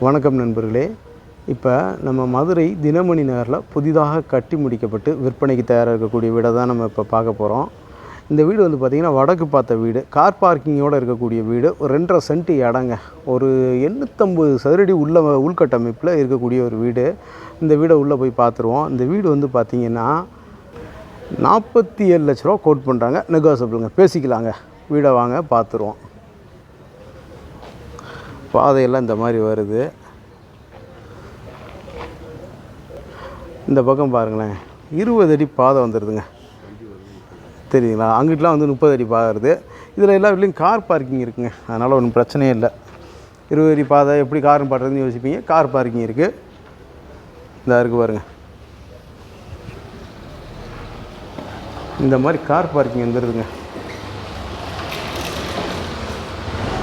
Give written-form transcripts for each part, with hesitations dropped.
வணக்கம் நண்பர்களே. இப்போ நம்ம மதுரை தினமணி நகரில் புதிதாக கட்டி முடிக்கப்பட்டு விற்பனைக்கு தயாராக இருக்கக்கூடிய வீடை தான் நம்ம இப்போ பார்க்க போகிறோம். இந்த வீடு வந்து பார்த்திங்கன்னா வடக்கு பார்த்த வீடு, கார் பார்க்கிங்கோடு இருக்கக்கூடிய வீடு. ஒரு 2.5 சென்ட் இடங்க, ஒரு 850 சதுரடி உள்கட்டமைப்பில் இருக்கக்கூடிய ஒரு வீடு. இந்த வீடை உள்ளே போய் பார்த்துருவோம். இந்த வீடு வந்து பார்த்திங்கன்னா 47 லட்ச ரூபா கோட் பண்ணுறாங்க. நெகோசியபிளுங்க, பேசிக்கலாங்க. வீடை வாங்க பார்த்துருவோம். பாதையெல்லாம் இந்த மாதிரி வருது. இந்த பக்கம் பாருங்களேன், 20 அடி பாதை வந்துடுதுங்க, தெரியுங்களா? அங்கிட்டலாம் வந்து 30 அடி பாதை வருது. இதில் எல்லா வீட்லேயும் கார் பார்க்கிங் இருக்குங்க, அதனால் ஒன்றும் பிரச்சனையே இல்லை. 20 அடி பாதை எப்படி கார்னு பாடுறதுன்னு யோசிப்பீங்க. கார் பார்க்கிங் இருக்குது, இந்த இருக்குது பாருங்கள். இந்த மாதிரி கார் பார்க்கிங் வந்துடுதுங்க.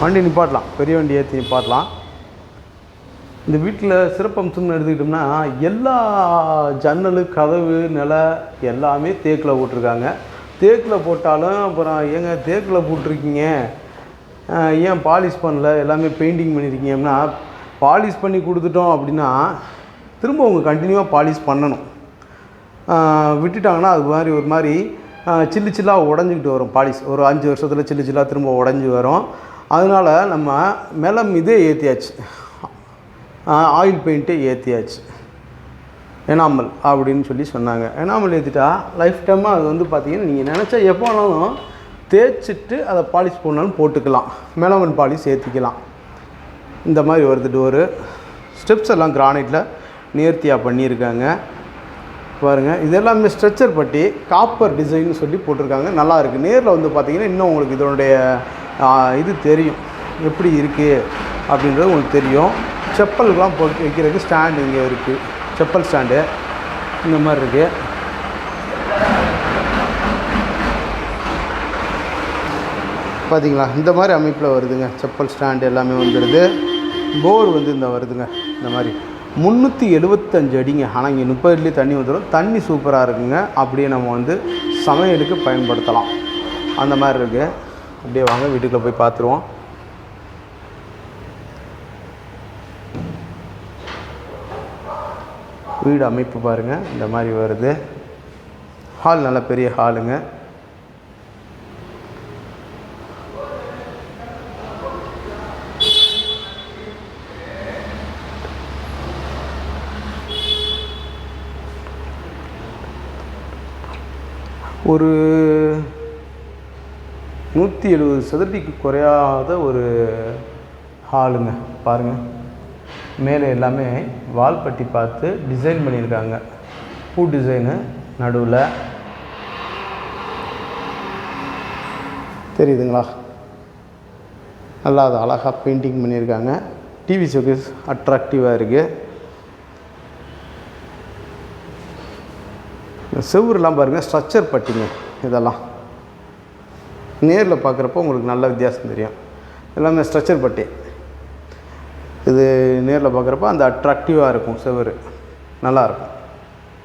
வண்டி நிப்பாட்டலாம், பெரிய வண்டி ஏற்றி நிப்பாட்டலாம். இந்த வீட்டில் சிறப்பம்சம்னு எடுத்துக்கிட்டோம்னா எல்லா ஜன்னல், கதவு, நிலை எல்லாமே தேக்கில் போட்டிருக்காங்க. தேக்கில் போட்டாலும் அப்புறம் ஏங்க தேக்கில் போட்டிருக்கீங்க, ஏன் பாலிஷ் பண்ணல, எல்லாமே பெயிண்டிங் பண்ணியிருக்கீங்கன்னா, பாலிஷ் பண்ணி கொடுத்துட்டோம் அப்படின்னா திரும்ப அவங்க கண்டினியூவாக பாலிஷ் பண்ணணும். விட்டுட்டாங்கன்னா அது மாதிரி ஒரு மாதிரி சில்லு சில்லாக உடஞ்சிக்கிட்டு வரும். பாலிஷ் ஒரு 5 வருஷத்தில் சில்லு சில்லாக திரும்ப உடஞ்சி வரும். அதனால் நம்ம மெலம் இதே ஏற்றியாச்சு, ஆயில் பெயிண்ட்டே ஏற்றியாச்சு. எனாமல் அப்படின்னு சொல்லி சொன்னாங்க. எனாமல் ஏற்றிட்டா லைஃப் டைமாக அது வந்து பார்த்திங்கன்னா நீங்கள் நினச்சா எப்போ வேணாலும் தேய்ச்சிட்டு அதை பாலிஷ் பண்ணாலும் போட்டுக்கலாம். மெலமன் பாலிஷ் ஏற்றிக்கலாம். இந்த மாதிரி வருது டோரு. ஸ்டெப்ஸ் எல்லாம் கிரானைட்டில் நேர்த்தியாக பண்ணியிருக்காங்க பாருங்கள். இது எல்லாமே ஸ்ட்ரெச்சர் பட்டி காப்பர் டிசைன்னு சொல்லி போட்டிருக்காங்க. நல்லாயிருக்கு. நேரில் வந்து பார்த்திங்கன்னா இன்னும் உங்களுக்கு இதனுடைய இது தெரியும், எப்படி இருக்குது அப்படின்றது உங்களுக்கு தெரியும். செப்பலுக்கெலாம் போட்டு வைக்கிறதுக்கு ஸ்டாண்டு இங்கே இருக்குது, செப்பல் ஸ்டாண்டு இந்த மாதிரி இருக்குது. பார்த்தீங்களா, இந்த மாதிரி அமைப்பில் வருதுங்க. செப்பல் ஸ்டாண்டு எல்லாமே வந்துடுது. போர் வந்து இந்த வருதுங்க, இந்த மாதிரி 375 அடிங்க. ஆனால் இங்கே 30 அடிலே தண்ணி வந்துடும். தண்ணி சூப்பராக இருக்குங்க. அப்படியே நம்ம வந்து சமையலுக்கு பயன்படுத்தலாம். அந்த மாதிரி இருக்குது. அப்படியே வாங்க வீட்டுக்குள்ளே போய் பார்த்துருவோம். வீடு அமைப்பு பாருங்கள், இந்த மாதிரி வருது. ஹால் நல்ல பெரிய ஹாலுங்க. ஒரு 170 சதுரடிக்கு குறையாத ஒரு ஹாலுங்க பாருங்கள். மேலே எல்லாமே வால் பட்டி பார்த்து டிசைன் பண்ணியிருக்காங்க. பூ டிசைனு நடுவில் தெரியுதுங்களா? நல்லா அது அழகாக பெயிண்டிங் பண்ணியிருக்காங்க. டிவி ஷோகேஸ் அட்ராக்டிவாக இருக்குது. செவுரெலாம் பாருங்கள், ஸ்ட்ரக்சர் பட்டிங்க. இதெல்லாம் நேரில் பார்க்குறப்போ உங்களுக்கு நல்ல வித்தியாசம் தெரியும். எல்லாமே ஸ்ட்ரக்சர் பட்டி. இது நேரில் பார்க்குறப்போ அந்த அட்ராக்டிவாக இருக்கும். செவரு நல்லாயிருக்கும்.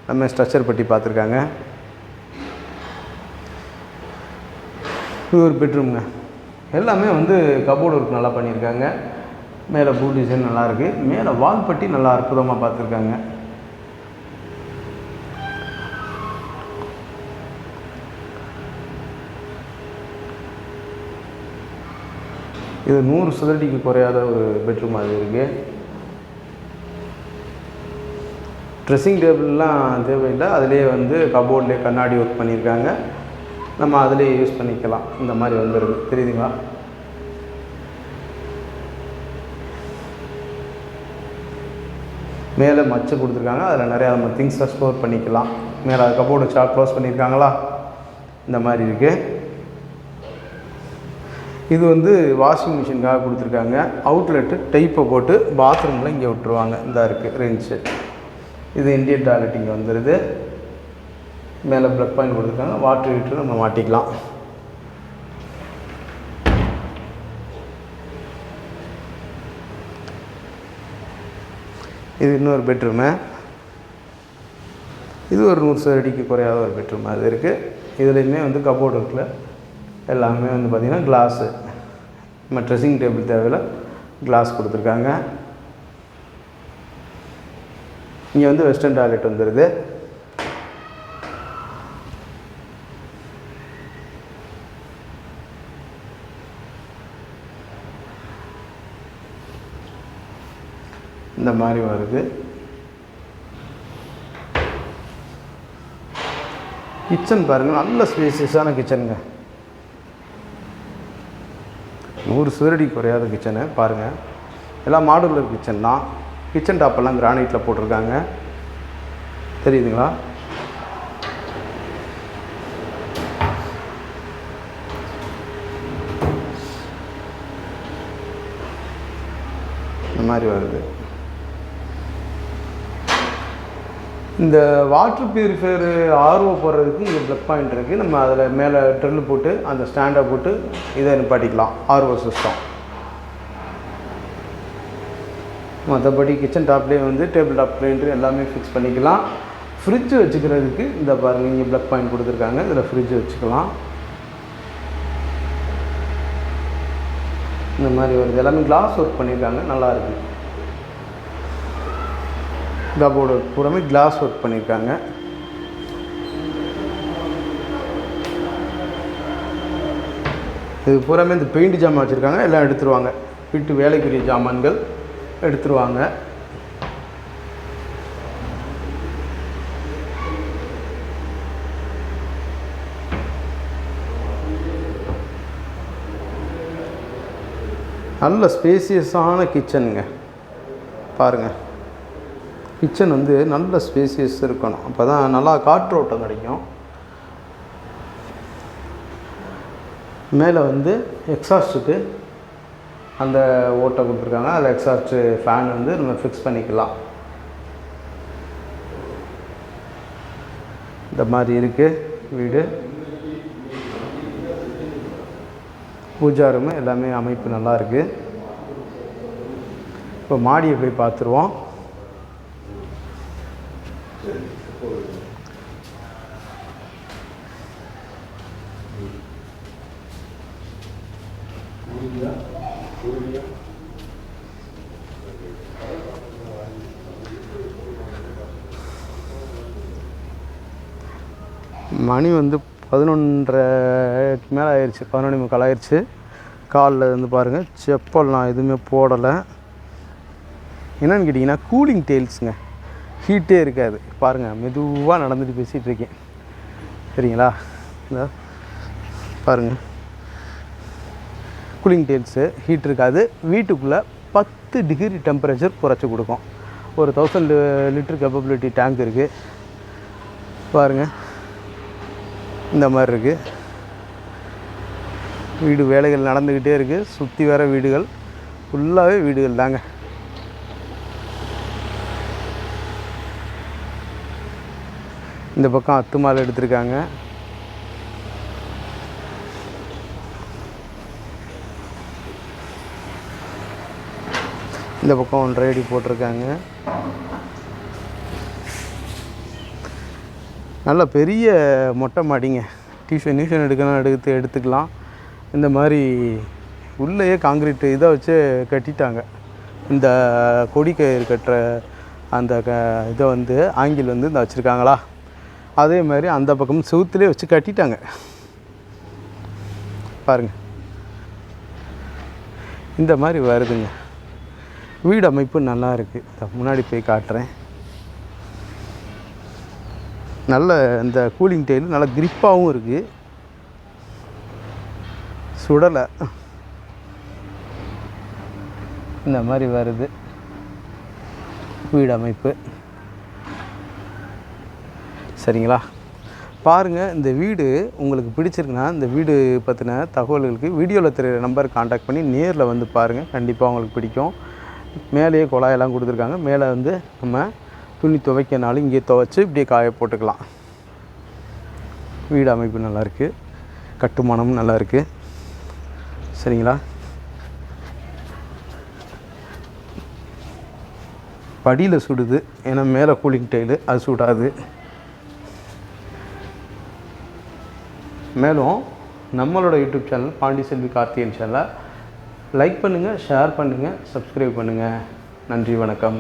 எல்லாமே ஸ்ட்ரக்சர் பட்டி பார்த்துருக்காங்க. இது ஒரு பெட்ரூம்ங்க. எல்லாமே வந்து கபோர்டு ஒர்க் நல்லா பண்ணியிருக்காங்க. மேலே பூ டிசைன் நல்லாயிருக்கு. மேலே வால் பட்டி நல்லா அற்புதமாக பார்த்துருக்காங்க. இது 100 சதுரடிக்கு குறையாத ஒரு பெட்ரூம் அது இருக்குது. ட்ரெஸ்ஸிங் டேபிள்லாம் தேவையில்லை. அதிலே வந்து கபோர்ட்லேயே கண்ணாடி ஒர்க் பண்ணியிருக்காங்க. நம்ம அதிலே யூஸ் பண்ணிக்கலாம். இந்த மாதிரி வந்துடுது, தெரியுதுங்களா? மேலே மச்சு கொடுத்துருக்காங்க. அதில் நிறையா நம்ம திங்ஸை ஸ்டோர் பண்ணிக்கலாம். மேலே கபோர்டு க்ளோஸ் பண்ணியிருக்காங்களா, இந்த மாதிரி இருக்குது. இது வந்து வாஷிங் மிஷினுக்காக கொடுத்துருக்காங்க. அவுட்லெட்டு டைப்பை போட்டு பாத்ரூமில் இங்கே விட்டுருவாங்க. இந்த இருக்குது ரெஞ்சு. இது இந்தியன் டாய்லெட் இங்கே வந்துடுது. மேலே ப்ளக் பாயிண்ட் கொடுத்துருக்காங்க. வாட்டர் ஹீட்டர் நம்ம மாட்டிக்கலாம். இது இன்னொரு பெட்ரூமு. இது ஒரு 100 சதுரடிக்கு குறையாத ஒரு பெட்ரூம் அது இருக்குது. இதுலேயுமே வந்து கபோர்டு இருக்குல்ல, எல்லாமே வந்து பார்த்திங்கன்னா கிளாஸு. நம்ம ட்ரெஸ்ஸிங் டேபிள் தேவையில்ல, கிளாஸ் கொடுத்துருக்காங்க. இங்கே வந்து வெஸ்டர்ன் டாய்லெட் வந்துடுது. இந்த மாதிரி வருது. கிச்சன் பாருங்கள், நல்ல ஸ்பேசியஸான கிச்சனுங்க. 100 சதுரடி குறையாத கிச்சனு பாருங்கள். எல்லாம் மாடுலர் கிச்சன் தான். கிச்சன் டாப்பெல்லாம் கிரானைட்டில் போட்டிருக்காங்க, தெரியுதுங்களா? இந்த மாதிரி வருது. இந்த வாட்டர் பியூரிஃபையர் ஆர்ஓ போடுறதுக்கு இங்கே ப்ளக் பாயிண்ட் இருக்குது. நம்ம அதில் மேலே ட்ரில்லு போட்டு அந்த ஸ்டாண்டை போட்டு இதை நிப்பாட்டிக்கலாம், ஆர்ஓ சிஸ்டம். மற்றபடி கிச்சன் டாப்லேயே வந்து டேபிள் டாப் கிரைண்டர் எல்லாமே ஃபிக்ஸ் பண்ணிக்கலாம். ஃப்ரிட்ஜ் வச்சுக்கிறதுக்கு இந்த பாருங்கள், இங்கே ப்ளக் பாயிண்ட் கொடுத்துருக்காங்க, இதில் ஃப்ரிட்ஜ் வச்சுக்கலாம். இந்த மாதிரி வருது. எல்லாமே கிளாஸ் ஒர்க் பண்ணியிருக்காங்க, நல்லாயிருக்கு. கபோர்டு பூராமே கிளாஸ் ஒர்க் பண்ணியிருக்காங்க. இது பூராமே இந்த பெயிண்ட் ஜாமான் வச்சுருக்காங்க, எல்லாம் எடுத்துருவாங்க. வீட்டு வேலைக்குரிய ஜாமான்கள் எடுத்துருவாங்க. நல்ல ஸ்பேசியஸான கிச்சனுங்க பாருங்கள். கிச்சன் வந்து நல்ல ஸ்பேசியஸ் இருக்கணும், அப்போ தான் நல்லா காற்றோட்டம் கிடைக்கும். மேலே வந்து எக்ஸாஸ்ட்டுக்கு அந்த ஓட்டை கொடுத்துருக்காங்க, அதில் எக்ஸாஸ்ட்டு ஃபேன் வந்து நம்ம ஃபிக்ஸ் பண்ணிக்கலாம். இந்த மாதிரி இருக்குது வீடு. பூஜா ரூமு எல்லாமே அமைப்பு நல்லா இருக்குது. இப்போ மாடியை போய் பார்த்துருவோம். மணி வந்து 11:30 மேலே ஆயிடுச்சு, 11:45 ஆயிடுச்சு. காலில் வந்து பாருங்கள், செப்பல் நான் எதுவுமே போடலை. என்னென்னு கேட்டிங்கன்னா கூலிங் டெயில்ஸுங்க, ஹீட்டே இருக்காது. பாருங்கள், மெதுவாக நடந்துட்டு பேசிகிட்டு இருக்கேன், சரிங்களா? இந்த பாருங்கள், கூலிங் டெயில்ஸு, ஹீட் இருக்காது. வீட்டுக்குள்ளே 10 டிகிரி டெம்பரேச்சர் குறைச்சி கொடுக்கும். ஒரு 1000 லிட்டர் கேப்பபிலிட்டி டேங்க் இருக்குது பாருங்கள். இந்த மாதிரி இருக்குது. வீடு வேலைகள் நடந்துக்கிட்டே இருக்குது. சுற்றி வர வீடுகள் ஃபுல்லாகவே வீடுகள் தாங்க. இந்த பக்கம் அத்துமால் எடுத்திருக்காங்க. இந்த பக்கம் 1.5 அடி போட்டிருக்காங்க. நல்ல பெரிய மொட்டை மாடிங்க. டியூஷன் எடுத்துக்கலாம். இந்த மாதிரி உள்ளேயே காங்கிரீட் இதை வச்சு கட்டிட்டாங்க. இந்த கொடிக்கயிறு கட்டுற அந்த இதை வந்து ஆங்கில் வந்து இந்த வச்சுருக்காங்களா, அதே மாதிரி அந்த பக்கம் செவுத்துலேயே வச்சு கட்டிட்டாங்க பாருங்கள். இந்த மாதிரி வருதுங்க. வீடு அமைப்பு நல்லா இருக்குது. முன்னாடி போய் காட்டுறேன். நல்ல இந்த கூலிங் டெயில் நல்ல கிரிப்பாகவும் இருக்குது, சுடலை. இந்த மாதிரி வருது வீடு அமைப்பு, சரிங்களா? பாருங்கள், இந்த வீடு உங்களுக்கு பிடிச்சிருக்குன்னா இந்த வீடு பற்றின தகவல்களுக்கு வீடியோவில் தெரிகிற நம்பர் காண்டாக்ட் பண்ணி நேரில் வந்து பாருங்கள், கண்டிப்பாக உங்களுக்கு பிடிக்கும். மேலேயே குழாயெல்லாம் கொடுத்துருக்காங்க. மேலே வந்து நம்ம துணி துவைக்கனாலும் இங்கே துவைச்சி இப்படியே காய போட்டுக்கலாம். வீடு அமைப்பு நல்லாயிருக்கு, கட்டுமானமும் நல்லாயிருக்கு, சரிங்களா? படியில் சுடுது, ஏன்னா மேலே கூலிங் டைலு, அது சுடாது. மேலும் நம்மளோட யூடியூப் சேனல் பாண்டிசெல்வி கார்த்திகேயன் சேனலை லைக் பண்ணுங்கள், ஷேர் பண்ணுங்கள், சப்ஸ்கிரைப் பண்ணுங்கள். நன்றி, வணக்கம்.